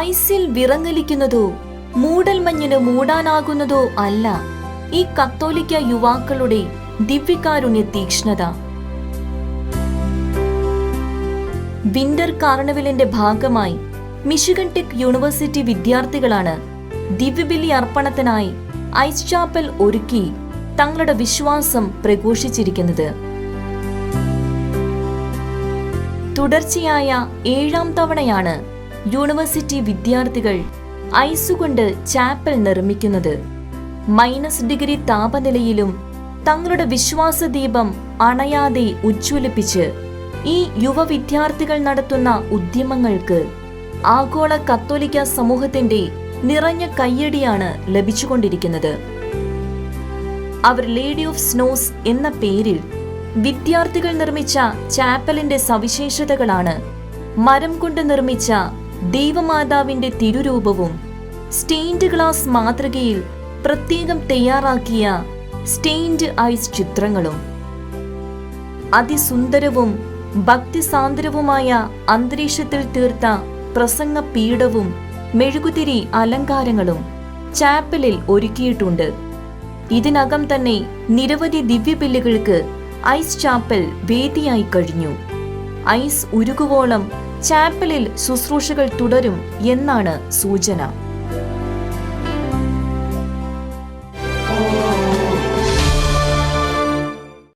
ഐസിൽ വിറങ്ങലിക്കുന്നതോ മൂടൽമഞ്ഞിന് മൂടാനാകുന്നതോ അല്ല ഈ കത്തോലിക്ക യുവാക്കളുടെ ദിവ്യകാരുണ്യ തീക്ഷ്ണത. വിന്റർ കാർണിവലിന്റെ ഭാഗമായി മിഷിഗൺ ടെക് യൂണിവേഴ്സിറ്റി വിദ്യാർത്ഥികളാണ് ദിവ്യബലി അർപ്പണത്തിനായി ഐസ് ചാപ്പൽ ഒരുക്കി തങ്ങളുടെ വിശ്വാസം പ്രഘോഷിച്ചിരിക്കുന്നത്. തുടർച്ചയായ 7ാം തവണയാണ് യൂണിവേഴ്സിറ്റി വിദ്യാർത്ഥികൾ ഐസുകൊണ്ട് ചാപ്പൽ നിർമ്മിക്കുന്നത്. -ഡിഗ്രി താപനിലയിലും തങ്ങളുടെ വിശ്വാസദീപം അണയാതെ ഉജ്ജ്വലിപ്പിച്ച് ഈ യുവ വിദ്യാർത്ഥികൾ നടത്തുന്ന ഉദ്യമങ്ങൾക്ക് ആഗോള കത്തോലിക്ക സമൂഹത്തിന്റെ നിറഞ്ഞ കയ്യടിയാണ് ലഭിച്ചുകൊണ്ടിരിക്കുന്നത്. അവർ ലേഡി ഓഫ് സ്നോസ് എന്ന പേരിൽ വിദ്യാർത്ഥികൾ നിർമ്മിച്ച ചാപ്പലിന്റെ സവിശേഷതകളാണ് മരം കൊണ്ട് നിർമ്മിച്ച ദൈവമാതാവിന്റെ തിരുരൂപവും സ്റ്റെയിൻഡ് ഗ്ലാസ് മാതൃകയിൽ പ്രത്യേകം തയ്യാറാക്കിയ സ്റ്റെയിൻഡ് ഐസ് ചിത്രങ്ങളും. അതിസുന്ദരവും ഭക്തിസാന്ദ്രവുമായ അന്തരീക്ഷത്തിൽ തീർത്ത പ്രസംഗ പീഠവും മെഴുകുതിരി അലങ്കാരങ്ങളും ചാപ്പലിൽ ഒരുക്കിയിട്ടുണ്ട്. ഇതിനകം തന്നെ നിരവധി ദിവ്യബലികൾക്ക് ഐസ് ചാപ്പൽ വേദിയായി കഴിഞ്ഞു. ഐസ് ഉരുകുവോളം ചാപ്പലിൽ ശുശ്രൂഷകൾ തുടരും എന്നാണ് സൂചന.